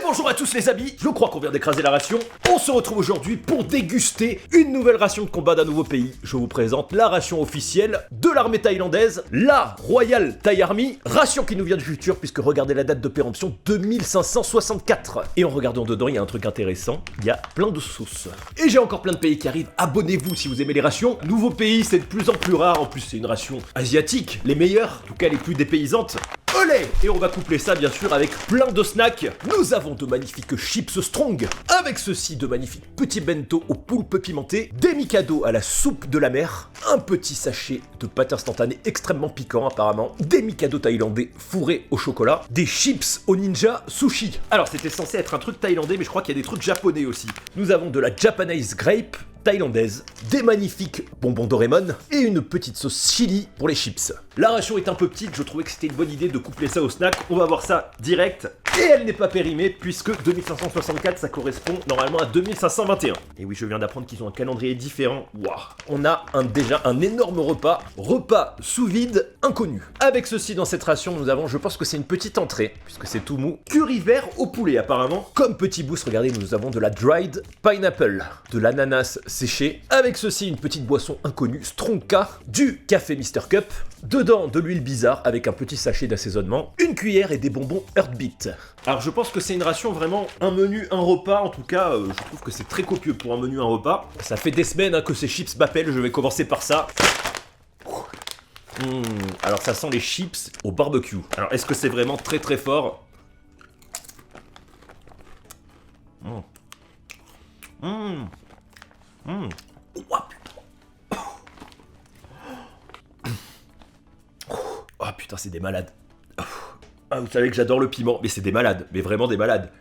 bonjour à tous les amis, je crois qu'on vient d'écraser la ration. On se retrouve aujourd'hui pour déguster une nouvelle ration de combat d'un nouveau pays. Je vous présente la ration officielle de l'armée thaïlandaise, la Royal Thai Army, ration qui nous vient du futur puisque regardez la date de péremption 2564. Et en regardant dedans, il y a un truc intéressant, il y a plein de sauces. Et j'ai encore plein de pays qui arrivent, abonnez-vous si vous aimez les rations. Nouveau pays, c'est de plus en plus rare, en plus c'est une ration asiatique, les meilleures, en tout cas les plus dépaysantes. Olé! Et on va coupler ça bien sûr avec plein de snacks. Nous avons de magnifiques chips strong, avec ceci de magnifiques petits bento au poulpe pimenté, des mikado à la soupe de la mer, un petit sachet de pâte instantanée extrêmement piquant apparemment, des mikado thaïlandais fourrés au chocolat, des chips au ninja sushi. Alors c'était censé être un truc thaïlandais mais je crois qu'il y a des trucs japonais aussi. Nous avons de la Japanese grape thaïlandaise, des magnifiques bonbons Doraemon et une petite sauce chili pour les chips. La ration est un peu petite, je trouvais que c'était une bonne idée de coupler ça au snack. On va voir ça direct. Et elle n'est pas périmée puisque 2564 ça correspond normalement à 2521. Et oui, je viens d'apprendre qu'ils ont un calendrier différent. Waouh. On a déjà un énorme repas sous vide inconnu. Avec ceci dans cette ration, nous avons, je pense que c'est une petite entrée puisque c'est tout mou, curry vert au poulet apparemment. Comme petit boost, regardez, nous avons de la dried pineapple, de l'ananas séché. Avec ceci, une petite boisson inconnue, Stronka, du café Mr Cup. Dedans, de l'huile bizarre avec un petit sachet d'assaisonnement, une cuillère et des bonbons Heartbeat. Alors je pense que c'est une ration vraiment un menu, un repas. En tout cas, je trouve que c'est très copieux pour un menu, un repas. Ça fait des semaines que ces chips m'appellent, je vais commencer par ça. Alors ça sent les chips au barbecue. Alors est-ce que c'est vraiment très très fort? Oh putain, c'est des malades. Ah, vous savez que j'adore le piment, mais c'est des malades, mais vraiment des malades.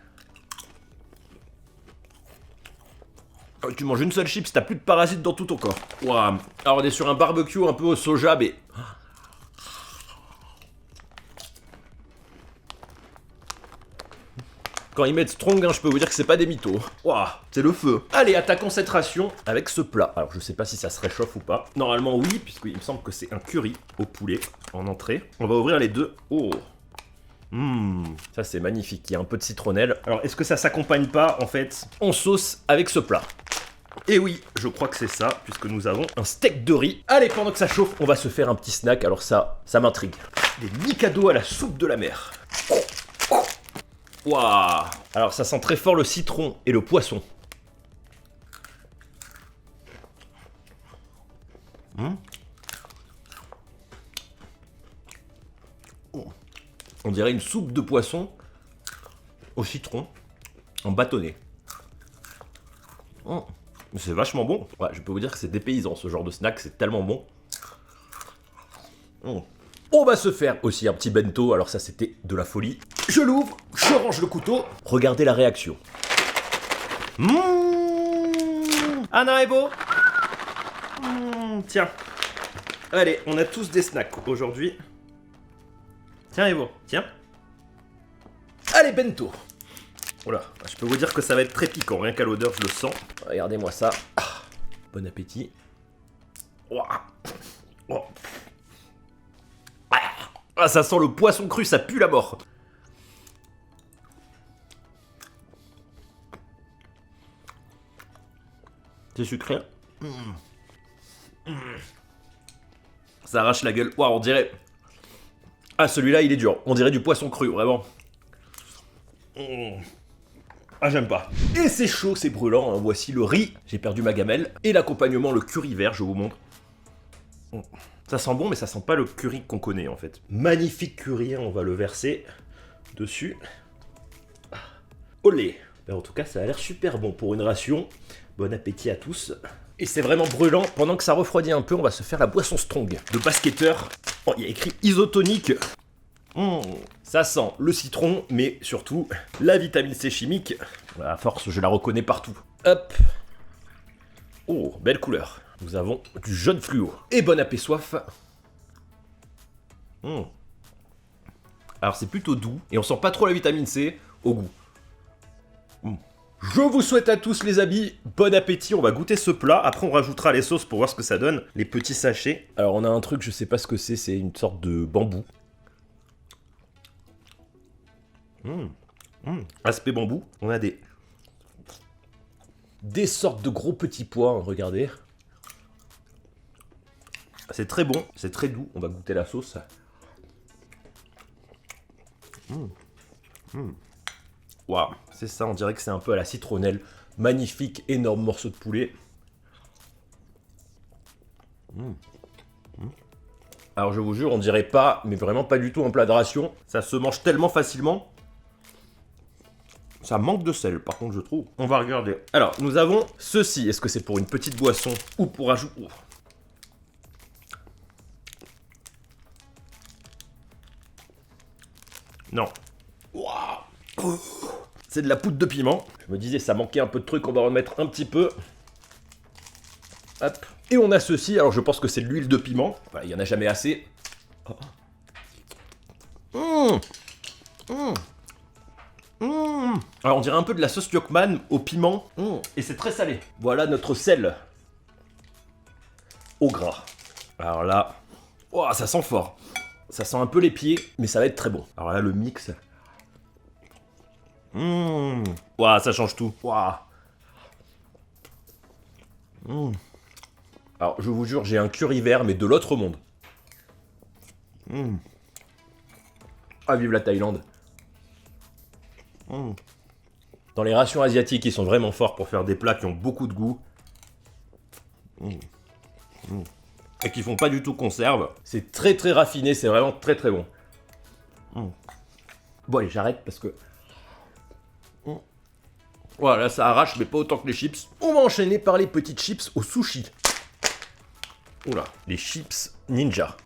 Oh, tu manges une seule chips, t'as plus de parasites dans tout ton corps. Wow. Alors on est sur un barbecue un peu au soja, mais... Quand ils mettent strong, je peux vous dire que c'est pas des mythos. Waouh, c'est le feu. Allez, attaquons cette ration avec ce plat. Alors, je sais pas si ça se réchauffe ou pas. Normalement, oui, puisqu'il me semble que c'est un curry au poulet en entrée. On va ouvrir les deux. Oh. Ça, c'est magnifique. Il y a un peu de citronnelle. Alors, est-ce que ça s'accompagne pas, en fait, en sauce avec ce plat? Et oui, je crois que c'est ça, puisque nous avons un steak de riz. Allez, pendant que ça chauffe, on va se faire un petit snack. Alors ça m'intrigue. Des mikado à la soupe de la mer. Waouh! Alors ça sent très fort le citron et le poisson. On dirait une soupe de poisson au citron en bâtonnet. C'est vachement bon. Ouais, je peux vous dire que c'est dépaysant ce genre de snack, c'est tellement bon. On va se faire aussi un petit bento, alors ça c'était de la folie. Je l'ouvre, je range le couteau. Regardez la réaction. Anna est beau. Tiens. Allez, on a tous des snacks aujourd'hui. Tiens Evo, tiens. Allez, bento. Voilà, je peux vous dire que ça va être très piquant, rien qu'à l'odeur je le sens. Regardez-moi ça. Bon appétit. Ah, ça sent le poisson cru, ça pue la mort. C'est sucré. Ça arrache la gueule. Waouh, on dirait... Ah, celui-là, il est dur. On dirait du poisson cru, vraiment. Ah, j'aime pas. Et c'est chaud, c'est brûlant. Hein. Voici le riz. J'ai perdu ma gamelle. Et l'accompagnement, le curry vert, je vous montre. Ça sent bon, mais ça sent pas le curry qu'on connaît, en fait. Magnifique curry, hein, on va le verser dessus. Olé. En tout cas, ça a l'air super bon pour une ration. Bon appétit à tous. Et c'est vraiment brûlant. Pendant que ça refroidit un peu, on va se faire la boisson strong de basketteur. Oh, il y a écrit isotonique. Ça sent le citron, mais surtout la vitamine C chimique. À force, je la reconnais partout. Hop. Oh, belle couleur. Nous avons du jaune fluo. Et bon appétit soif. Alors c'est plutôt doux. Et on sent pas trop la vitamine C au goût. Je vous souhaite à tous les amis, bon appétit, on va goûter ce plat, après on rajoutera les sauces pour voir ce que ça donne, les petits sachets. Alors on a un truc, je sais pas ce que c'est une sorte de bambou. Aspect bambou. On a des sortes de gros petits pois, hein, regardez. C'est très bon, c'est très doux. On va goûter la sauce. Waouh, c'est ça, on dirait que c'est un peu à la citronnelle. Magnifique, énorme morceau de poulet. Alors je vous jure, on dirait pas, mais vraiment pas du tout un plat de ration. Ça se mange tellement facilement. Ça manque de sel, par contre, je trouve. On va regarder. Alors, nous avons ceci. Est-ce que c'est pour une petite boisson ou pour ajouter... Non. Waouh. C'est de la poudre de piment. Je me disais, ça manquait un peu de truc, on va en mettre un petit peu. Hop. Et on a ceci, alors je pense que c'est de l'huile de piment. Enfin, il n'y en a jamais assez. Alors on dirait un peu de la sauce Yokman au piment. Et c'est très salé. Voilà notre sel. Au gras. Alors là, oh, ça sent fort. Ça sent un peu les pieds, mais ça va être très bon. Alors là, le mix. Ouah, ça change tout. Ouah. Alors, je vous jure, j'ai un curry vert, mais de l'autre monde. Ah, vive la Thaïlande. Dans les rations asiatiques, ils sont vraiment forts pour faire des plats qui ont beaucoup de goût. Et qui font pas du tout conserve. C'est très très raffiné, c'est vraiment très très bon. Bon allez, j'arrête parce que... Voilà, ça arrache, mais pas autant que les chips. On va enchaîner par les petites chips au sushi. Oula, les chips ninja.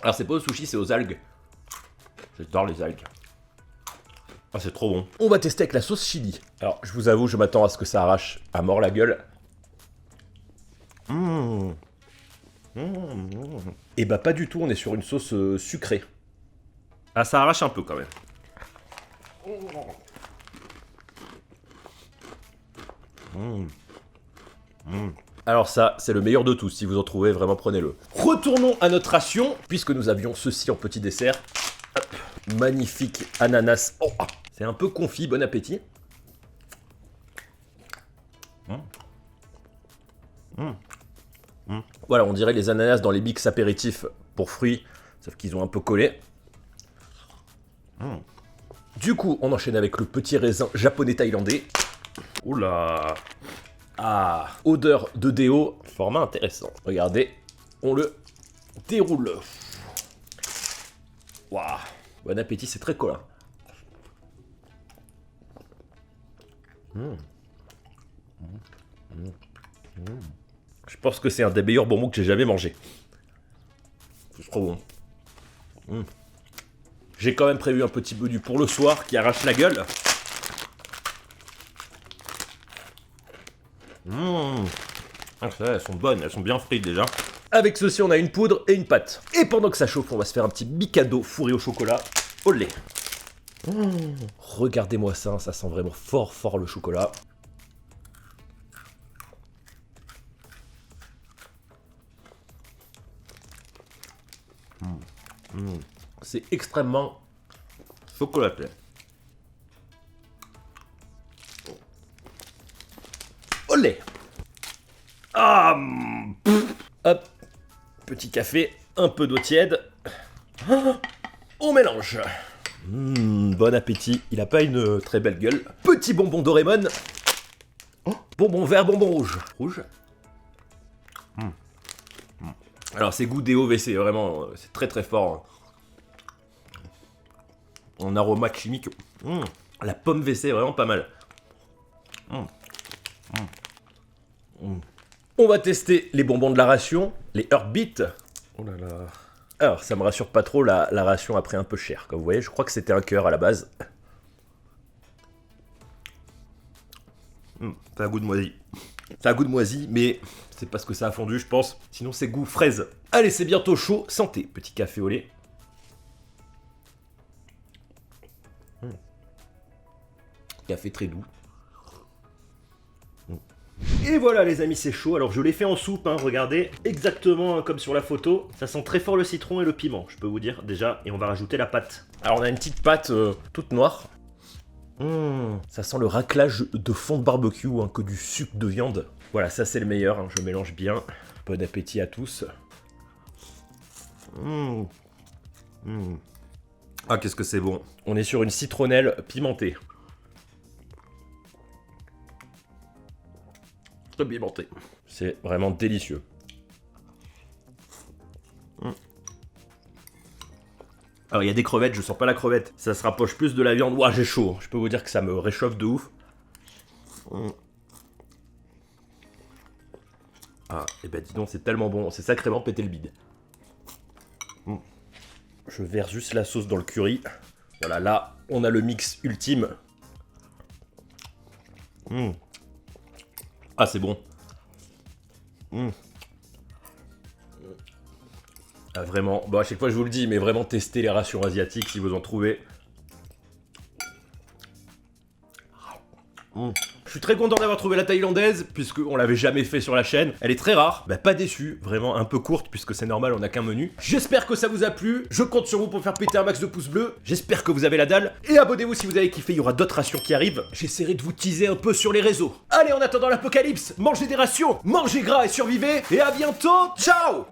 Alors c'est pas au sushi, c'est aux algues. J'adore les algues. Ah, c'est trop bon. On va tester avec la sauce chili. Alors, je vous avoue, je m'attends à ce que ça arrache à mort la gueule. Et bah pas du tout, on est sur une sauce sucrée. Ah, ça arrache un peu quand même. Alors ça, c'est le meilleur de tous. Si vous en trouvez, vraiment prenez-le. Retournons à notre ration, puisque nous avions ceci en petit dessert. Hop. Magnifique ananas. Oh, c'est un peu confit, bon appétit. Voilà, on dirait les ananas dans les mix apéritifs pour fruits, sauf qu'ils ont un peu collé. Du coup, on enchaîne avec le petit raisin japonais-thaïlandais. Oula. Ah, odeur de déo, format intéressant. Regardez, on le déroule. Waouh, bon appétit, c'est très collant. Je pense que c'est un des meilleurs bonbons que j'ai jamais mangé. C'est trop bon. J'ai quand même prévu un petit menu pour le soir qui arrache la gueule. Ah, ça, elles sont bonnes, elles sont bien frites déjà. Avec ceci, on a une poudre et une pâte. Et pendant que ça chauffe, on va se faire un petit mikado fourré au chocolat au lait. Regardez-moi ça, ça sent vraiment fort fort le chocolat. C'est extrêmement chocolaté. Olé. Ah, hop, petit café, un peu d'eau tiède. On mélange. Bon appétit. Il a pas une très belle gueule. Petit bonbon Doraemon. Bonbon vert, bonbon rouge. Rouge. Alors c'est goût DOVC, vraiment, c'est très très fort. En aromate chimique. La pomme WC est vraiment pas mal. On va tester les bonbons de la ration, les Heartbeat. Oh là là. Alors ça me rassure pas trop, la ration a pris un peu cher. Comme vous voyez, je crois que c'était un cœur à la base. Ça a goût de moisi. Ça a goût de moisi, mais c'est parce que ça a fondu, je pense. Sinon, c'est goût fraise. Allez, c'est bientôt chaud. Santé. Petit café au lait. Café très doux. Et voilà les amis, c'est chaud. Alors je l'ai fait en soupe, hein, regardez, exactement comme sur la photo. Ça sent très fort le citron et le piment, je peux vous dire déjà. Et on va rajouter la pâte. Alors on a une petite pâte toute noire. Ça sent le raclage de fond de barbecue, hein, que du sucre de viande. Voilà, ça c'est le meilleur, hein, je mélange bien. Bon appétit à tous. Ah, qu'est-ce que c'est bon. On est sur une citronnelle pimentée. Très pimentée. C'est vraiment délicieux. Alors il y a des crevettes, je sens pas la crevette. Ça se rapproche plus de la viande. Ouah, j'ai chaud. Je peux vous dire que ça me réchauffe de ouf. Ah, et ben dis donc, c'est tellement bon. C'est sacrément pété le bide. Je verse juste la sauce dans le curry. Voilà, là, on a le mix ultime. Ah, c'est bon. Ah, vraiment, bon, à chaque fois je vous le dis, mais vraiment testez les rations asiatiques si vous en trouvez. Je suis très content d'avoir trouvé la thaïlandaise, puisqu'on l'avait jamais fait sur la chaîne. Elle est très rare, bah pas déçu, vraiment un peu courte, puisque c'est normal, on n'a qu'un menu. J'espère que ça vous a plu, je compte sur vous pour faire péter un max de pouces bleus. J'espère que vous avez la dalle, et abonnez-vous si vous avez kiffé, il y aura d'autres rations qui arrivent. J'essaierai de vous teaser un peu sur les réseaux. Allez, en attendant l'apocalypse, mangez des rations, mangez gras et survivez, et à bientôt, ciao!